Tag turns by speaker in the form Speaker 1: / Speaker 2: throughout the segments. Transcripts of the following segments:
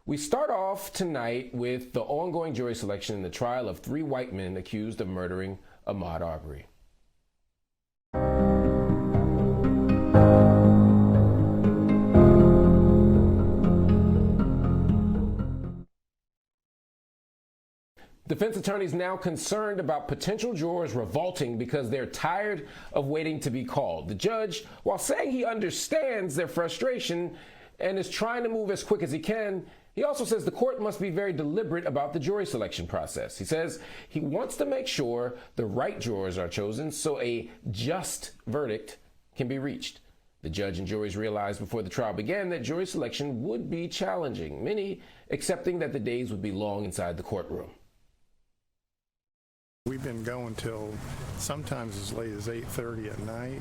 Speaker 1: We start off tonight with the ongoing jury selection in the trial of 3 white men accused of murdering Ahmaud Arbery. Defense attorneys now concerned about potential jurors revolting because they're tired of waiting to be called. The judge, while saying he understands their frustration and is trying to move as quick as he can, he also says the court must be very deliberate about the jury selection process. He says he wants to make sure the right jurors are chosen so a just verdict can be reached. The judge and juries realized before the trial began that jury selection would be challenging, many accepting that the days would be long inside the courtroom.
Speaker 2: We've been going till sometimes as late as 8:30 at night.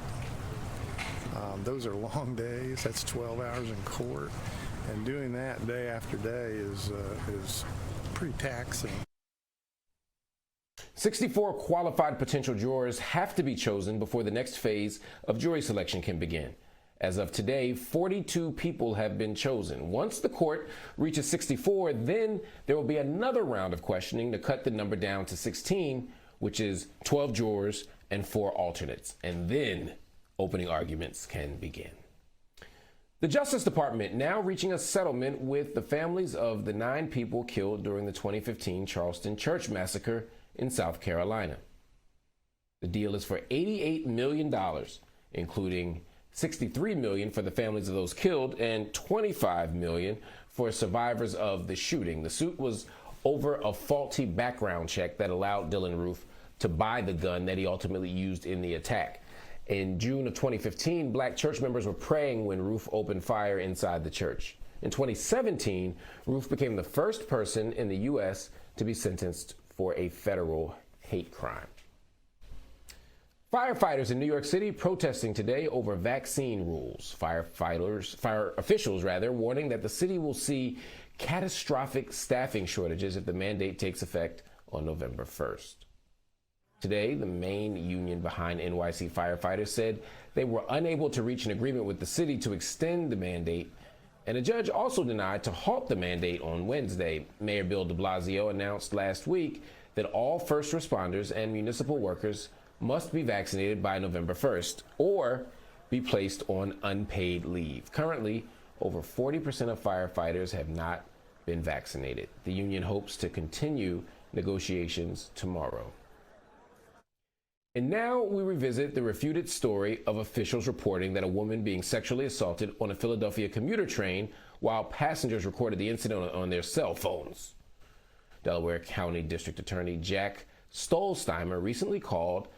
Speaker 2: Those are long days. That's 12 hours in court. And doing that day after day is pretty taxing.
Speaker 1: 64 qualified potential jurors have to be chosen before the next phase of jury selection can begin. As of today, 42 people have been chosen. Once the court reaches 64, then there will be another round of questioning to cut the number down to 16, which is 12 jurors and 4 alternates. And then opening arguments can begin. The Justice Department now reaching a settlement with the families of the 9 people killed during the 2015 Charleston church massacre in South Carolina. The deal is for $88 million, including $63 million for the families of those killed and $25 million for survivors of the shooting. The suit was over a faulty background check that allowed Dylann Roof to buy the gun that he ultimately used in the attack. In June of 2015, black church members were praying when Roof opened fire inside the church. In 2017, Roof became the first person in the U.S. to be sentenced for a federal hate crime. Firefighters in New York City protesting today over vaccine rules. Fire officials warning that the city will see catastrophic staffing shortages if the mandate takes effect on November 1st. Today, the main union behind NYC firefighters said they were unable to reach an agreement with the city to extend the mandate, and a judge also denied to halt the mandate on Wednesday. Mayor Bill de Blasio announced last week that all first responders and municipal workers must be vaccinated by November 1st or be placed on unpaid leave. Currently, over 40% of firefighters have not been vaccinated. The union hopes to continue negotiations tomorrow. And now we revisit the refuted story of officials reporting that a woman being sexually assaulted on a Philadelphia commuter train while passengers recorded the incident on their cell phones. Delaware County District Attorney Jack Stollsteimer recently called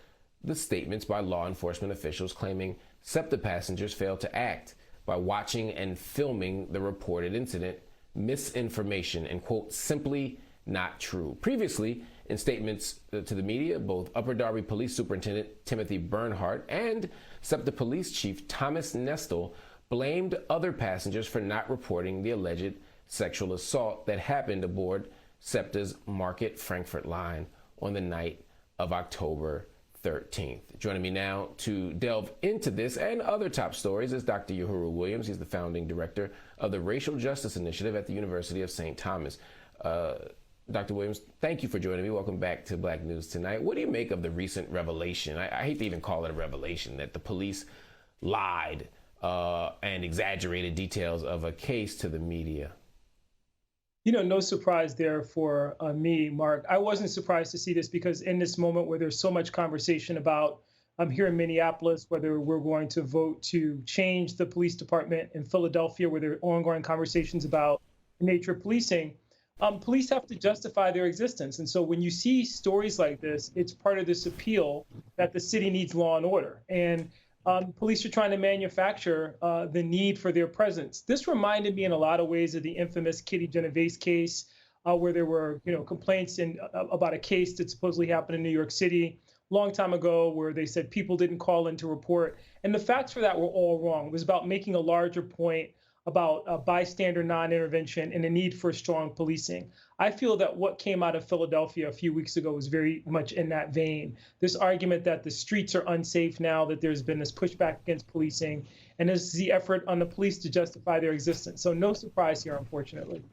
Speaker 1: the statements by law enforcement officials claiming SEPTA passengers failed to act by watching and filming the reported incident misinformation and, quote, simply not true. Previously, in statements to the media, both Upper Darby Police Superintendent Timothy Bernhardt and SEPTA Police Chief Thomas Nestel blamed other passengers for not reporting the alleged sexual assault that happened aboard SEPTA's Market-Frankford line on the night of October 13th. Joining me now to delve into this and other top stories is Dr. Yohuru Williams. He's the founding director of the Racial Justice Initiative at the University of St. Thomas. Dr. Williams, thank you for joining me. Welcome back to Black News Tonight. What do you make of the recent revelation? I hate to even call it a revelation, that the police lied and exaggerated details of a case to the media.
Speaker 3: You know, no surprise there for me, Mark. I wasn't surprised to see this because in this moment where there's so much conversation about here in Minneapolis, whether we're going to vote to change the police department, in Philadelphia, where there are ongoing conversations about the nature of policing, police have to justify their existence. And so when you see stories like this, it's part of this appeal that the city needs law and order. And police are trying to manufacture the need for their presence. This reminded me in a lot of ways of the infamous Kitty Genovese case, where there were, complaints about a case that supposedly happened in New York City a long time ago, where they said people didn't call in to report. And the facts for that were all wrong. It was about making a larger point about bystander non-intervention and the need for strong policing. I feel that what came out of Philadelphia a few weeks ago was very much in that vein. This argument that the streets are unsafe now, that there's been this pushback against policing, and this is the effort on the police to justify their existence. So no surprise here, unfortunately.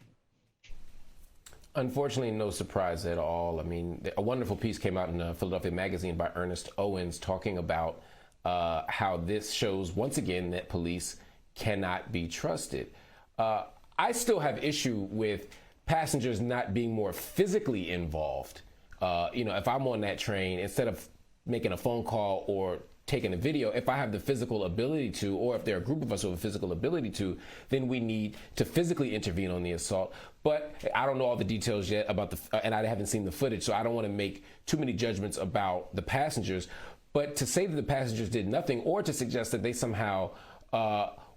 Speaker 1: Unfortunately, no surprise at all. I mean, a wonderful piece came out in Philadelphia Magazine by Ernest Owens talking about how this shows once again that police cannot be trusted. I still have issue with passengers not being more physically involved. If I'm on that train, instead of making a phone call or taking a video, if I have the physical ability to, or if there are a group of us who have a physical ability to, then we need to physically intervene on the assault. But I don't know all the details yet about and I haven't seen the footage, so I don't want to make too many judgments about the passengers. But to say that the passengers did nothing, or to suggest that they somehow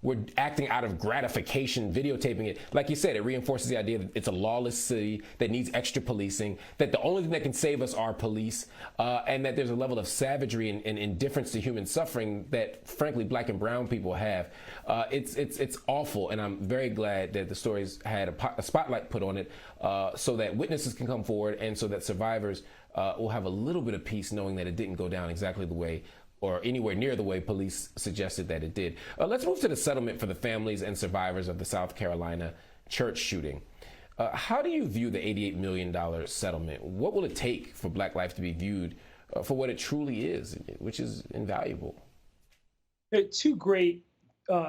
Speaker 1: were acting out of gratification, videotaping it, like you said, it reinforces the idea that it's a lawless city that needs extra policing, that the only thing that can save us are police, and that there's a level of savagery and indifference to human suffering that, frankly, black and brown people have. It's awful, and I'm very glad that the stories had a spotlight put on it, so that witnesses can come forward and so that survivors will have a little bit of peace knowing that it didn't go down exactly the way or anywhere near the way police suggested that it did. Let's move to the settlement for the families and survivors of the South Carolina church shooting. How do you view the $88 million settlement? What will it take for Black life to be viewed for what it truly is, which is invaluable?
Speaker 3: There are two great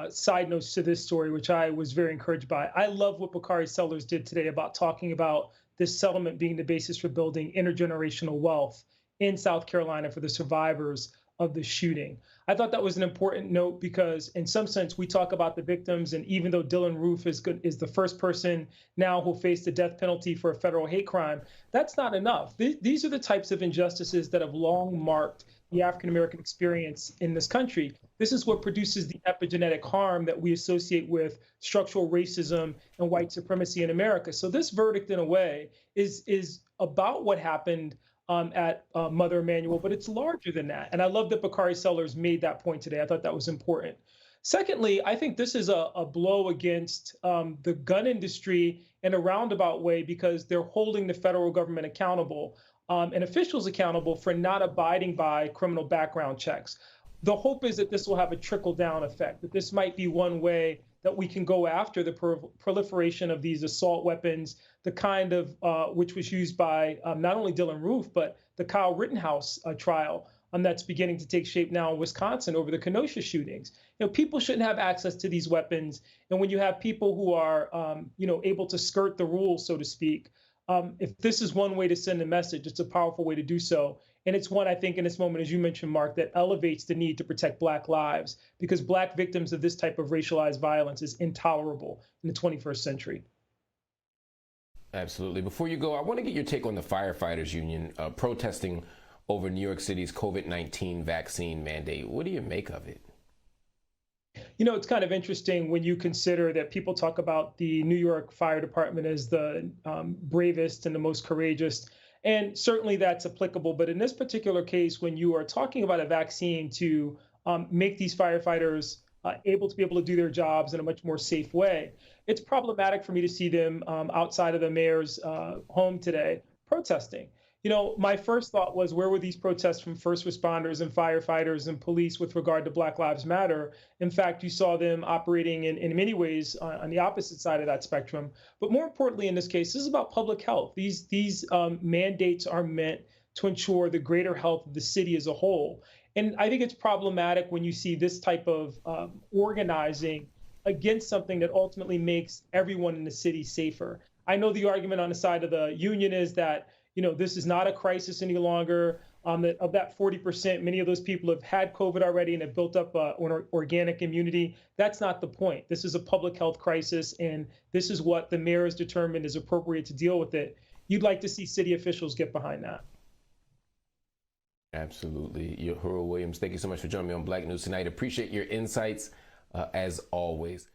Speaker 3: side notes to this story, which I was very encouraged by. I love what Bakari Sellers did today about talking about this settlement being the basis for building intergenerational wealth in South Carolina for the survivors of the shooting. I thought that was an important note because in some sense we talk about the victims, and even though Dylan Roof is the first person now who'll face the death penalty for a federal hate crime, that's not enough. These are the types of injustices that have long marked the African American experience in this country. This is what produces the epigenetic harm that we associate with structural racism and white supremacy in America. So this verdict, in a way, is about what happened at Mother Emanuel, but it's larger than that. And I love that Bakari Sellers made that point today. I thought that was important. Secondly, I think this is a blow against the gun industry in a roundabout way because they're holding the federal government accountable and officials accountable for not abiding by criminal background checks. The hope is that this will have a trickle-down effect, that this might be one way that we can go after the proliferation of these assault weapons, the kind of which was used by not only Dylan Roof, but the Kyle Rittenhouse trial that's beginning to take shape now in Wisconsin over the Kenosha shootings. People shouldn't have access to these weapons. And when you have people who are, able to skirt the rules, so to speak, if this is one way to send a message, it's a powerful way to do so. And it's one, I think, in this moment, as you mentioned, Mark, that elevates the need to protect Black lives, because Black victims of this type of racialized violence is intolerable in the 21st century.
Speaker 1: Absolutely. Before you go, I want to get your take on the Firefighters Union protesting over New York City's COVID-19 vaccine mandate. What do you make of it?
Speaker 3: It's kind of interesting when you consider that people talk about the New York Fire Department as the bravest and the most courageous. And certainly that's applicable. But in this particular case, when you are talking about a vaccine to make these firefighters able to do their jobs in a much more safe way, it's problematic for me to see them outside of the mayor's home today protesting. My first thought was, where were these protests from first responders and firefighters and police with regard to Black Lives Matter? In fact, you saw them operating in many ways on the opposite side of that spectrum. But more importantly, in this case, this is about public health. These mandates are meant to ensure the greater health of the city as a whole. And I think it's problematic when you see this type of organizing against something that ultimately makes everyone in the city safer. I know the argument on the side of the union is that this is not a crisis any longer. That of that 40%, many of those people have had COVID already and have built up organic immunity. That's not the point. This is a public health crisis, and this is what the mayor has determined is appropriate to deal with it. You'd like to see city officials get behind that.
Speaker 1: Absolutely. Yohuru Williams, thank you so much for joining me on Black News Tonight. Appreciate your insights as always.